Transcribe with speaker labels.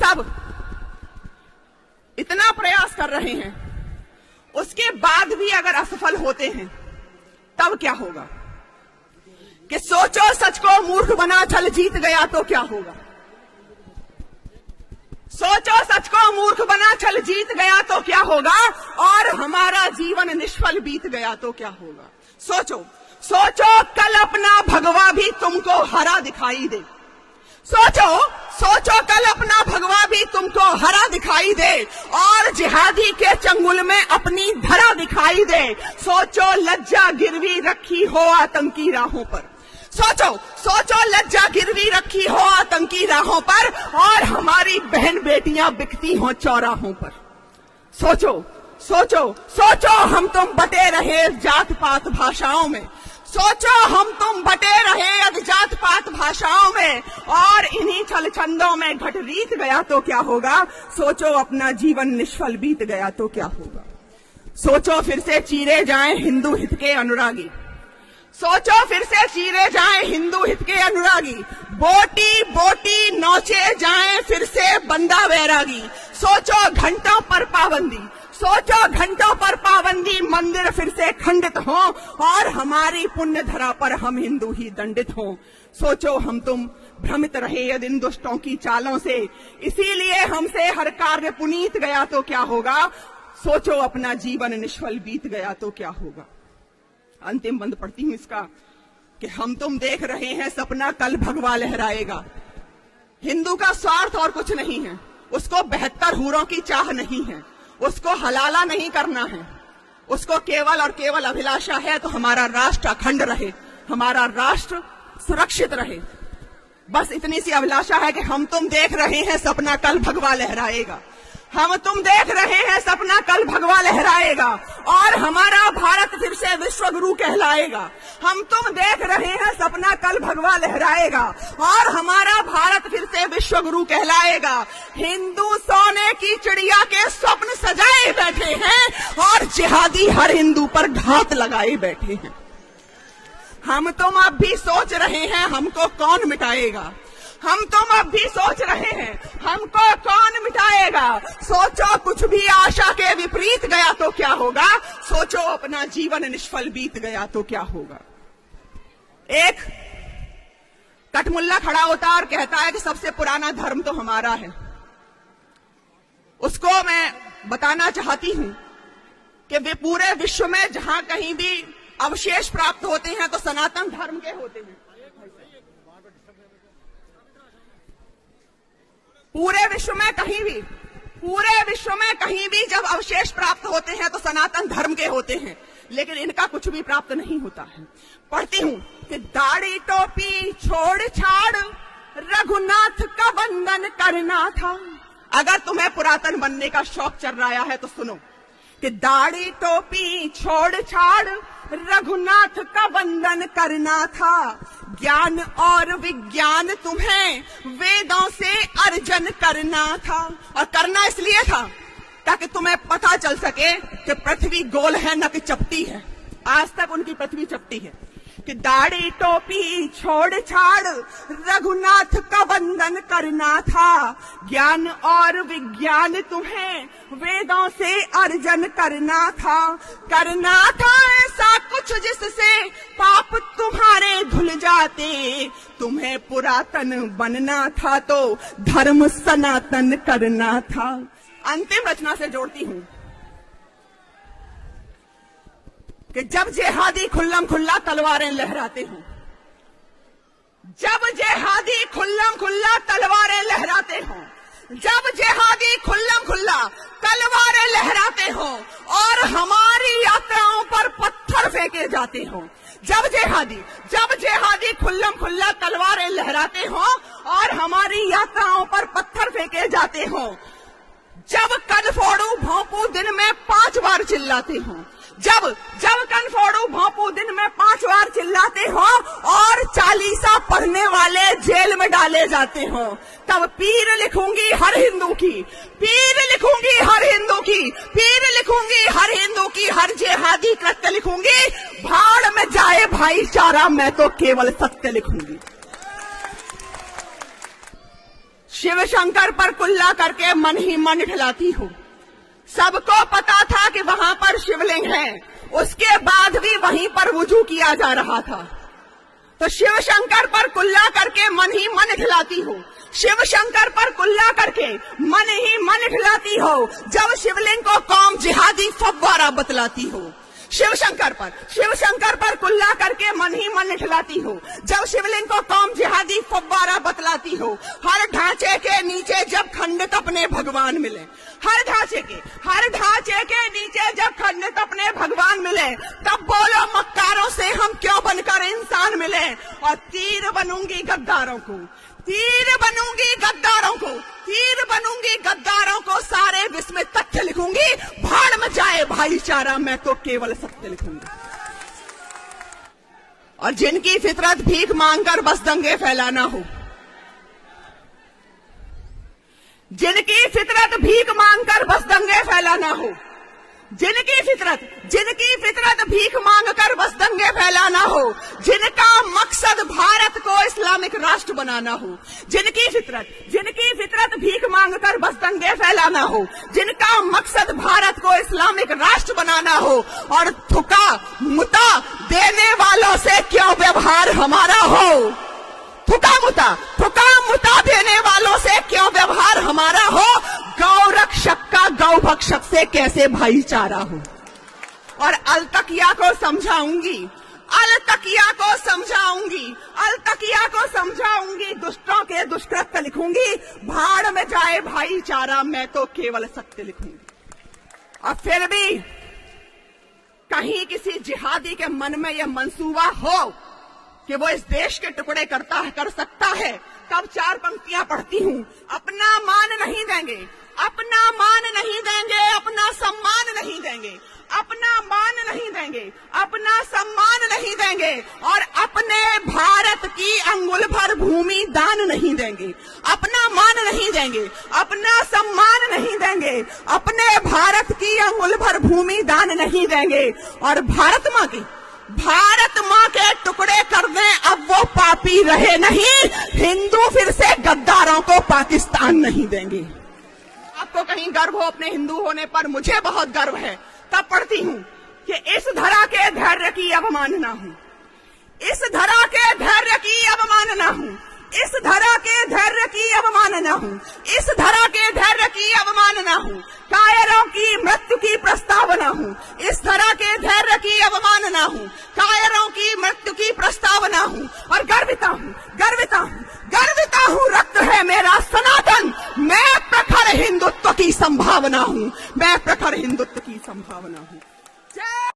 Speaker 1: सब इतना प्रयास कर रहे हैं, उसके बाद भी अगर असफल होते हैं तब क्या होगा? कि सोचो सच को मूर्ख बना छल जीत गया तो क्या होगा? सोचो सच को मूर्ख बना छल जीत गया तो क्या होगा? और हमारा जीवन निष्फल बीत गया तो क्या होगा? सोचो, सोचो कल अपना भगवा भी तुमको हरा दिखाई दे। सोचो, सोचो कल अपना भगवा भी तुमको हरा दिखाई दे और जिहादी के चंगुल में अपनी धरा दिखाई दे। सोचो लज्जा गिरवी रखी हो आतंकी राहों पर। सोचो, सोचो लज्जा गिरवी रखी हो आतंकी राहों पर और हमारी बहन बेटियां बिकती हो चौराहों पर। सोचो, सोचो, सोचो हम तुम बटे रहे जात पात भाषाओं में। सोचो हम तुम बटे रहे जात पात भाषाओं में और इन्हीं छल छंदों में घट रीत गया तो क्या होगा? सोचो अपना जीवन निष्फल बीत गया तो क्या होगा? सोचो फिर से चीरे जाएं हिंदू हित के अनुरागी। सोचो फिर से चीरे जाएं हिंदू हित के अनुरागी। बोटी बोटी नौचे जाएं फिर से बंदा वैरागी। सोचो घंटों पर पाबंदी, सोचो घंटों पर पाबंदी, मंदिर फिर से खंडित हो और हमारी पुण्य धरा पर हम हिंदू ही दंडित हों। सोचो हम तुम भ्रमित रहे यदि इन दुष्टों की चालों से, इसीलिए हमसे हर कार्य पुनीत गया तो क्या होगा? सोचो अपना जीवन निष्फल बीत गया तो क्या होगा? अंतिम बंद पढ़ती हूं इसका कि हम तुम देख रहे हैं सपना कल भगवा लहराएगा। हिंदू का स्वार्थ और कुछ नहीं है, उसको 72 हूरों की चाह नहीं है, उसको हलाला नहीं करना है, उसको केवल और केवल अभिलाषा है तो हमारा राष्ट्र अखंड रहे, हमारा राष्ट्र सुरक्षित रहे। बस इतनी सी अभिलाषा है कि हम तुम देख रहे हैं सपना कल भगवा लहराएगा। हम तुम देख रहे हैं सपना कल भगवा लहराएगा और हमारा भारत फिर से विश्व गुरु कहलाएगा। हम तुम देख रहे हैं सपना कल भगवा लहराएगा और हमारा भारत फिर से विश्व गुरु कहलाएगा। हिंदू सोने की चिड़िया के स्वप्न सजाए बैठे हैं और जिहादी हर हिंदू पर घात लगाए बैठे हैं। हम तुम अब भी सोच रहे हैं हमको कौन मिटाएगा। हम तुम अब भी सोच रहे हैं हमको कौन मिटाएगा। सोचो कुछ भी आशा के विपरीत गया तो क्या होगा? सोचो अपना जीवन निष्फल बीत गया तो क्या होगा? एक कटमुल्ला खड़ा होता और कहता है कि सबसे पुराना धर्म तो हमारा है। उसको मैं बताना चाहती हूं कि वे पूरे विश्व में जहां कहीं भी अवशेष प्राप्त होते हैं तो सनातन धर्म के होते हैं। पूरे विश्व में कहीं भी जब अवशेष प्राप्त होते हैं तो सनातन धर्म के होते हैं, लेकिन इनका कुछ भी प्राप्त नहीं होता है। पढ़ती हूं कि दाढ़ी टोपी छोड़ छाड़ रघुनाथ का वंदन करना था। अगर तुम्हें पुरातन बनने का शौक चल रहा है तो सुनो कि दाढ़ी टोपी छोड़ छाड़ रघुनाथ का वंदन करना था। ज्ञान और विज्ञान तुम्हें वेदों से अर्जन करना था। और करना इसलिए था ताकि तुम्हें पता चल सके कि पृथ्वी गोल है न कि चपटी है। आज तक उनकी पृथ्वी चपटी है। कि दाढ़ी टोपी छोड़ छाड़ रघुनाथ का वंदन करना था। ज्ञान और विज्ञान तुम्हें वेदों से अर्जन करना था। करना था ऐसा कुछ जिससे पाप तुम्हारे धुल जाते। तुम्हें पुरातन बनना था तो धर्म सनातन करना था। अंतिम रचना से जोड़ती हूं कि जब जिहादी खुल्लम खुल्ला तलवारें लहराते हों, जब जिहादी खुल्लम खुल्ला तलवारें लहराते हों, जब जिहादी खुल्लम खुल्ला तलवारें लहराते हों और हमारी यात्राओं पर पत्थर फेंके जाते हों, जब जिहादी खुल्लम खुल्ला तलवारें लहराते हों और हमारी यात्राओं पर पत्थर फेंके जाते हों, जब कनफोड़ू भोंपू दिन में 5 बार चिल्लाते हों, जब कनफोड़ू भोंपू दिन में 5 बार चिल्लाते हो और 40 पढ़ने वाले जेल में डाले जाते हो, तब पीर लिखूंगी हर हिंदू की, पीर लिखूंगी हर हिंदू की, पीर लिखूंगी हर हिंदू की, हर जिहादी कृत्य लिखूंगी। भाड़ में जाए भाईचारा, मैं तो केवल सत्य लिखूंगी। शिव शंकर पर कुल्ला करके मन ही मन ठिलाती हो। सबको पता था कि वहां पर शिवलिंग है, उसके बाद भी वहीं पर वुजू किया जा रहा था। तो शिव शंकर पर कुल्ला करके मन ही मन ठिलाती हो, शिव शंकर पर कुल्ला करके मन ही मन ठिलाती हो, जब शिवलिंग को कौम जिहादी फव्वारा बतलाती हो। शिव शंकर पर कुल्ला करके मन ही मन ठिलाती हो, जब शिवलिंग को कौम जिहादी फव्वारा बतलाती हो। हर ढांचे के नीचे जब खंडित अपने भगवान मिले, हर ढांचे के नीचे जब खंडित अपने भगवान मिले, तब बोलो मक्कारों से हम क्यों बनकर इंसान मिले। और तीर बनूंगी गद्दारों को सारे विश्व में तथ्य लिखूंगी, भाड़ में जाए भाईचारा, मैं तो केवल सत्य लिखूंगी। और जिनकी फितरत भीख मांगकर बस दंगे फैलाना हो, जिनकी फितरत भीख मांगकर बस दंगे फैलाना हो, जिनकी फितरत भीख मांगकर बस दंगे फैलाना हो, जिनका मकसद भारत को इस्लामिक राष्ट्र बनाना हो, जिनकी फितरत भीख मांगकर बस दंगे फैलाना हो, जिनका मकसद भारत को इस्लामिक राष्ट्र बनाना हो, और थुका मुता देने वालों से क्यों व्यवहार हमारा हो, थुका मुता देने वालों से क्यों व्यवहार हमारा हो, गौ रक्षक का गौ भक्षक से कैसे भाईचारा हो। और अलतकिया को समझाऊंगी, दुष्टों के दुष्कृत्य लिखूंगी, भाड़ में जाए भाईचारा, मैं तो केवल सत्य लिखूंगी। और फिर भी कहीं किसी जिहादी के मन में यह मंसूबा हो कि वो इस देश के टुकड़े कर सकता है, तब चार पंक्तियां पढ़ती हूं। अपना मान नहीं देंगे, अपना सम्मान नहीं देंगे, अपना सम्मान नहीं देंगे, और अपने भारत की अंगुल भर भूमि दान नहीं देंगे। अपना मान नहीं देंगे, अपना सम्मान नहीं देंगे, अपने भारत की अंगुल भर भूमि दान नहीं देंगे। और भारत माँ के टुकड़े कर दें, अब वो पापी रहे नहीं, हिंदू फिर से गद्दारों को पाकिस्तान नहीं देंगे। आपको कहीं गर्व हो अपने हिंदू होने पर, मुझे बहुत गर्व है। तब पढ़ती हूँ कि इस धरा के धैर्य की अवमानना हूँ, इस धरा के धैर्य की अवमानना हूँ, इस धरा के धैर्य की अवमानना हूँ, इस धरा के धैर्य की अवमानना हूँ, कायरों की मृत्यु की प्रस्तावना हूँ, इस धरा के धैर्य की अवमानना हूँ, कायरों की मृत्यु की प्रस्तावना हूँ। और गर्विता हूँ, रक्त है मेरा सनातन, मैं प्रखर हिंदुत्व की संभावना हूँ, मैं प्रखर हिंदुत्व की संभावना हूँ।